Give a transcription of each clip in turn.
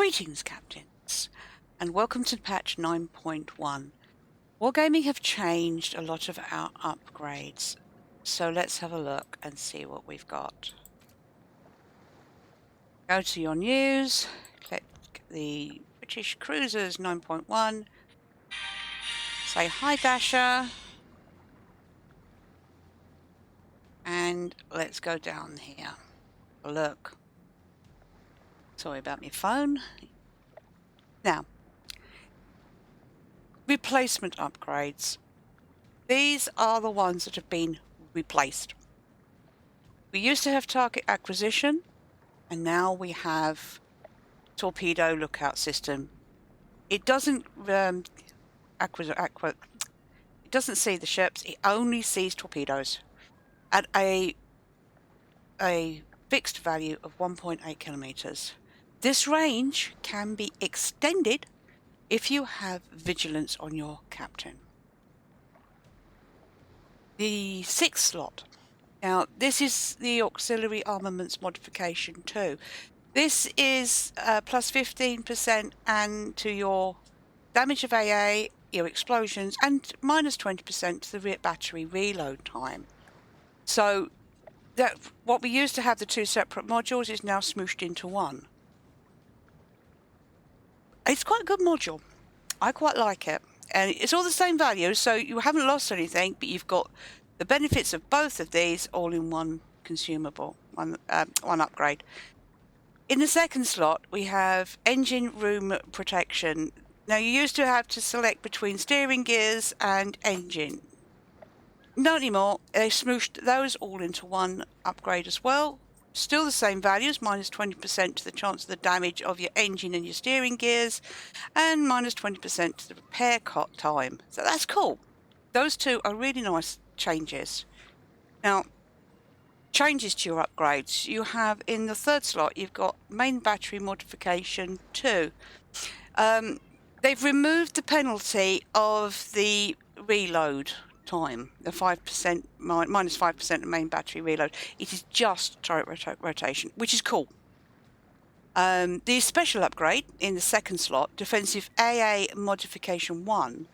Greetings, Captains, and welcome to patch 9.1. Wargaming have changed a lot of our upgrades, so let's have a look and see what we've got. Go to your news, click the British Cruisers 9.1, say hi Dasher, and let's go down here. Look. Sorry about my phone. Now, replacement upgrades. These are the ones that have been replaced. We used to have target acquisition, and now we have torpedo lookout system. It doesn't it doesn't see the ships. It only sees torpedoes at a fixed value of 1.8 kilometers. This range can be extended if you have vigilance on your captain. The 6th slot. Now, this is the auxiliary armaments modification too. This is plus 15% and to your damage of AA, your explosions, and minus 20% to the rear battery reload time. So that what we used to have the two separate modules is now smooshed into one. It's quite a good module. I quite like it. And it's all the same values, so you haven't lost anything, but you've got the benefits of both of these all in one consumable, one upgrade. In the 2nd slot, we have engine room protection. Now, you used to have to select between steering gears and engine. Not anymore. They smooshed those all into one upgrade as well. Still the same values, minus 20% to the chance of the damage of your engine and your steering gears, and minus 20% to the repair time. So that's cool. Those two are really nice changes. Now, changes to your upgrades. You have in the 3rd slot, you've got main battery modification 2. They've removed the penalty of the reload time, the 5%, minus 5% of main battery reload. It is just turret rotation, which is cool. The special upgrade in the 2nd slot, defensive AA modification 1,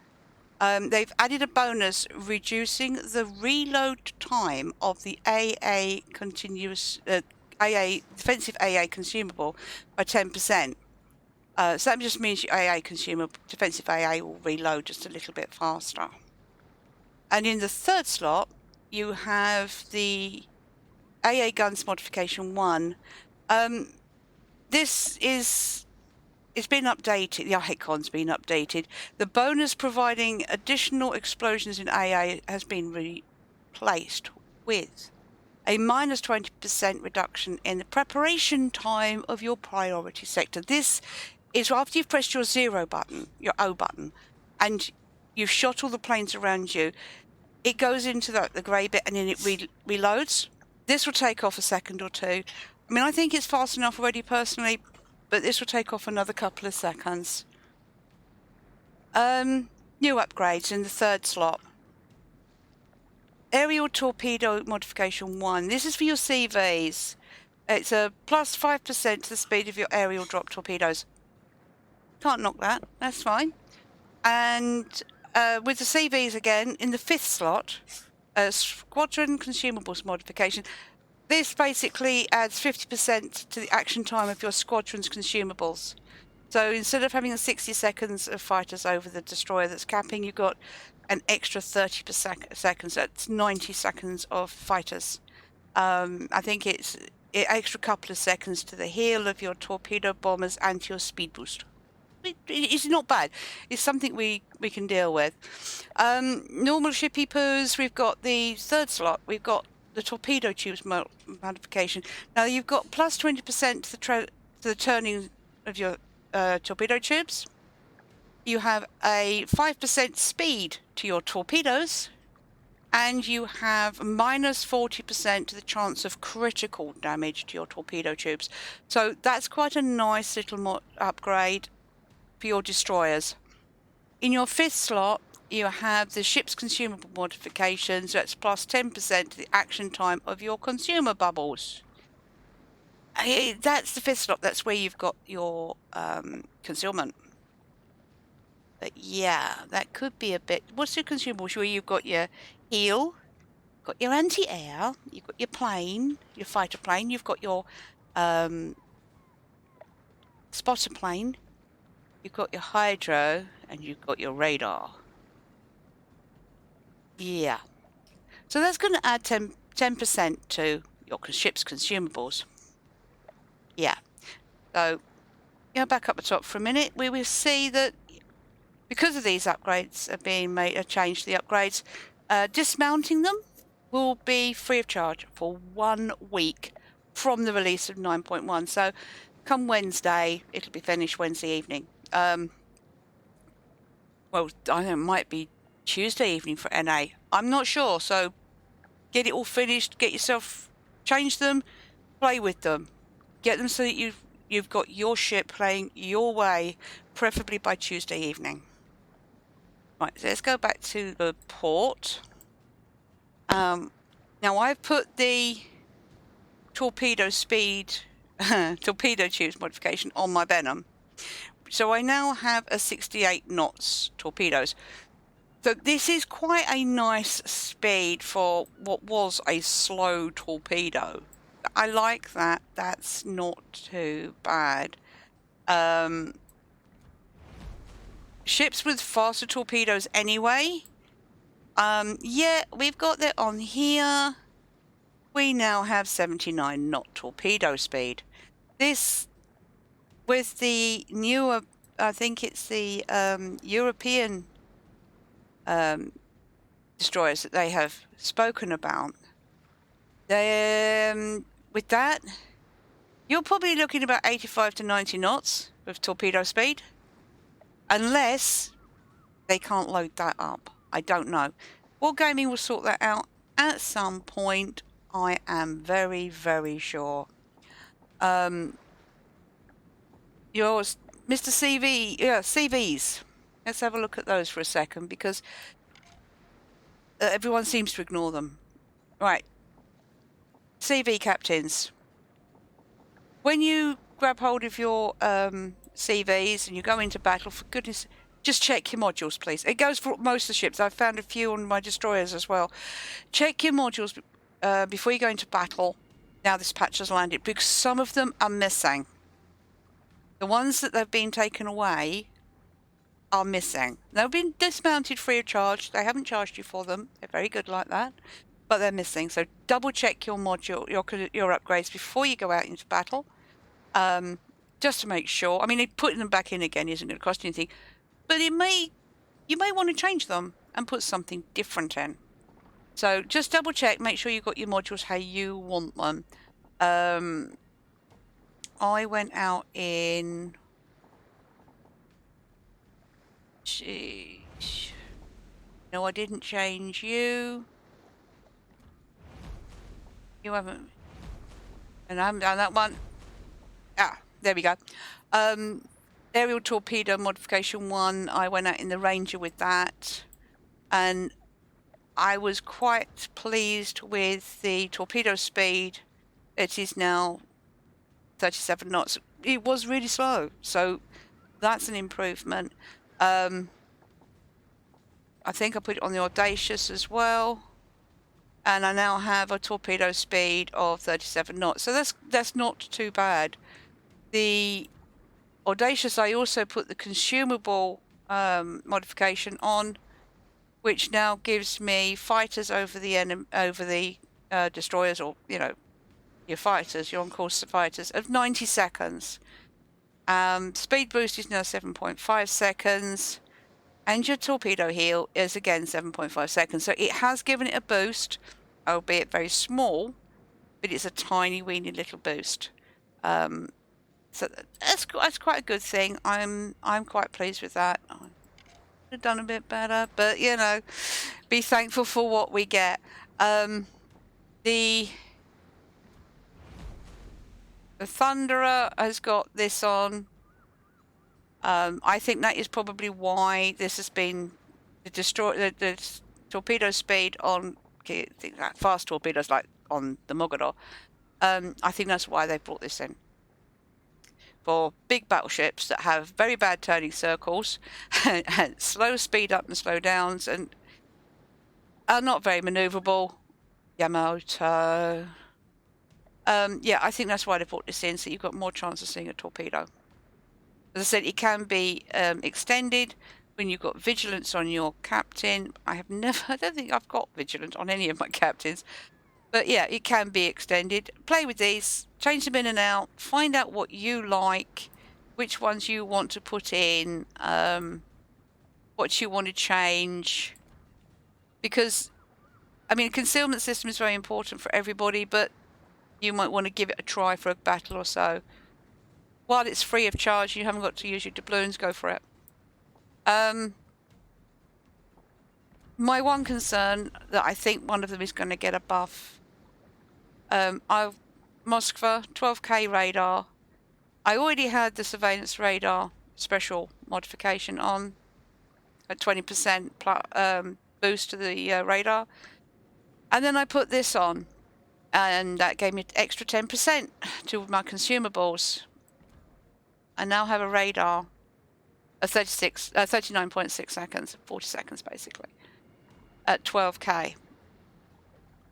they've added a bonus reducing the reload time of the AA continuous defensive AA consumable by 10%. So that just means your AA consumable, defensive AA will reload just a little bit faster. And in the 3rd slot, you have the AA guns modification 1. This is, it's been updated, the icon's been updated. The bonus providing additional explosions in AA has been replaced with a minus 20% reduction in the preparation time of your priority sector. This is after you've pressed your 0 button, your O button, and you've shot all the planes around you. It goes into the grey bit and then it reloads. This will take off a second or two. I mean, I think it's fast enough already personally, but this will take off another couple of seconds. New upgrades in the 3rd slot. Aerial torpedo modification 1. This is for your CVs. It's a plus 5% to the speed of your aerial drop torpedoes. Can't knock that. That's fine. And with the CVs again, in the 5th slot, squadron consumables modification. This basically adds 50% to the action time of your squadron's consumables. So instead of having 60 seconds of fighters over the destroyer that's capping, you've got an extra 30 seconds. That's 90 seconds of fighters. I think it's an extra couple of seconds to the heel of your torpedo bombers and to your speed boost. It's not bad. It's something we can deal with. Normal shippy poos, we've got the 3rd slot. We've got the torpedo tubes modification. Now you've got plus 20% to the turning of your torpedo tubes. You have a 5% speed to your torpedoes, and you have minus 40% to the chance of critical damage to your torpedo tubes. So that's quite a nice little upgrade for your destroyers. In your 5th slot, you have the ship's consumable modifications. That's plus 10% to the action time of your consumer bubbles. That's the fifth slot. That's where you've got your concealment. But yeah, that could be a bit. What's your consumables? Where you've got your heal, got your anti-air, you've got your plane, your fighter plane, you've got your spotter plane, you've got your hydro, and you've got your radar. Yeah. So that's going to add 10% to your ship's consumables. Yeah. So, back up the top for a minute. We will see that because of these upgrades are being made, changed the upgrades, dismounting them will be free of charge for 1 week from the release of 9.1. So, come Wednesday, it'll be finished Wednesday evening. Well, I know it might be Tuesday evening for NA. I'm not sure. So, get it all finished. Get yourself, change them, play with them, get them so that you've got your ship playing your way, preferably by Tuesday evening. Right, so let's go back to the port. Now I've put the torpedo speed, torpedo tubes modification on my Venom. So I now have a 68 knots torpedoes. So this is quite a nice speed for what was a slow torpedo. I like that. That's not too bad. Ships with faster torpedoes anyway. Yeah, we've got that on here. We now have 79 knot torpedo speed. This, with the newer, I think it's the European destroyers that they have spoken about. With that, you're probably looking about 85 to 90 knots with torpedo speed. Unless they can't load that up. I don't know. Wargaming will sort that out at some point. I am very, very sure. Yours, Mr. CV, CVs. Let's have a look at those for a second because everyone seems to ignore them. Right. CV captains. When you grab hold of your CVs and you go into battle, for goodness, just check your modules, please. It goes for most of the ships. I've found a few on my destroyers as well. Check your modules before you go into battle. Now this patch has landed, because some of them are missing. The ones that have been taken away are missing. They've been dismounted free of charge. They haven't charged you for them. They're very good like that. But they're missing. So double check your module, your upgrades before you go out into battle. Just to make sure. I mean, putting them back in again isn't going to cost you anything. But you may want to change them and put something different in. So just double check, make sure you've got your modules how you want them. I went out in... No, I didn't change you. You haven't... And I haven't done that one. Ah, there we go. Aerial torpedo modification 1, I went out in the Ranger with that. And I was quite pleased with the torpedo speed. It is now 37 knots. It was really slow, so that's an improvement. I think I put it on the Audacious as well, and I now have a torpedo speed of 37 knots. So that's not too bad. The Audacious, I also put the consumable modification on, which now gives me fighters over the destroyers, or your fighters, your on-course fighters, of 90 seconds. Speed boost is now 7.5 seconds, and your torpedo heal is again 7.5 seconds. So it has given it a boost, albeit very small, but it's a tiny weeny little boost. So that's quite a good thing. I'm quite pleased with that. I could have done a bit better, but be thankful for what we get. The Thunderer has got this on. I think that is probably why this has been the torpedo speed on fast torpedoes like on the Mogador I think that's why they brought this in. For big battleships that have very bad turning circles, and slow speed up and slow downs, and are not very maneuverable. Yamato. Yeah, I think that's why they brought this in, so you've got more chance of seeing a torpedo. As I said, it can be extended when you've got vigilance on your captain. I don't think I've got vigilance on any of my captains. But yeah, it can be extended. Play with these, change them in and out, find out what you like, which ones you want to put in, what you want to change. Because, I mean, a concealment system is very important for everybody, but you might want to give it a try for a battle or so. While it's free of charge, you haven't got to use your doubloons, go for it. My one concern that I think one of them is going to get a buff. Moskva 12K radar. I already had the surveillance radar special modification on at 20% boost to the radar, and then I put this on, and that gave me extra 10% to my consumables. I now have a radar of 39.6 seconds, 40 seconds basically, at 12K.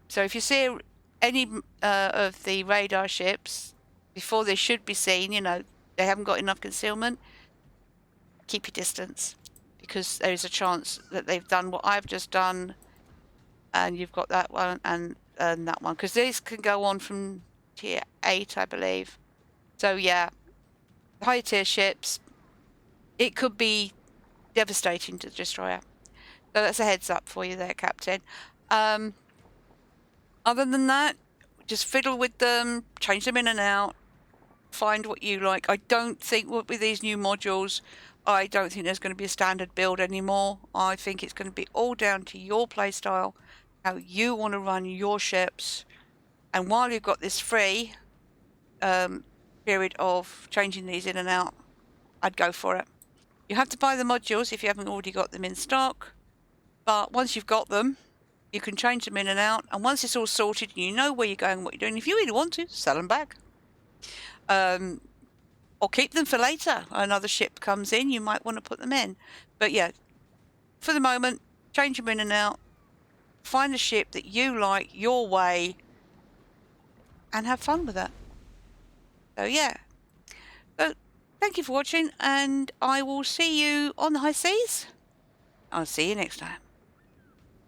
So if you see any of the radar ships before they should be seen, you know, they haven't got enough concealment, keep your distance, because there is a chance that they've done what I've just done, and you've got that one and that one, because these can go on from tier 8, I believe. So yeah, high tier ships, it could be devastating to the destroyer. So that's a heads up for you there, Captain. Other than that, just fiddle with them, change them in and out, find what you like. I don't think with these new modules, I don't think there's going to be a standard build anymore. I think it's going to be all down to your playstyle, how you want to run your ships. And while you've got this free period of changing these in and out, I'd go for it. You have to buy the modules if you haven't already got them in stock, but once you've got them, you can change them in and out, and once it's all sorted and you know where you're going and what you're doing, if you really want to, sell them back. Or keep them for later. Another ship comes in, you might want to put them in. But yeah, for the moment, change them in and out. Find a ship that you like, your way, and have fun with it. So yeah. So thank you for watching, and I will see you on the high seas. I'll see you next time.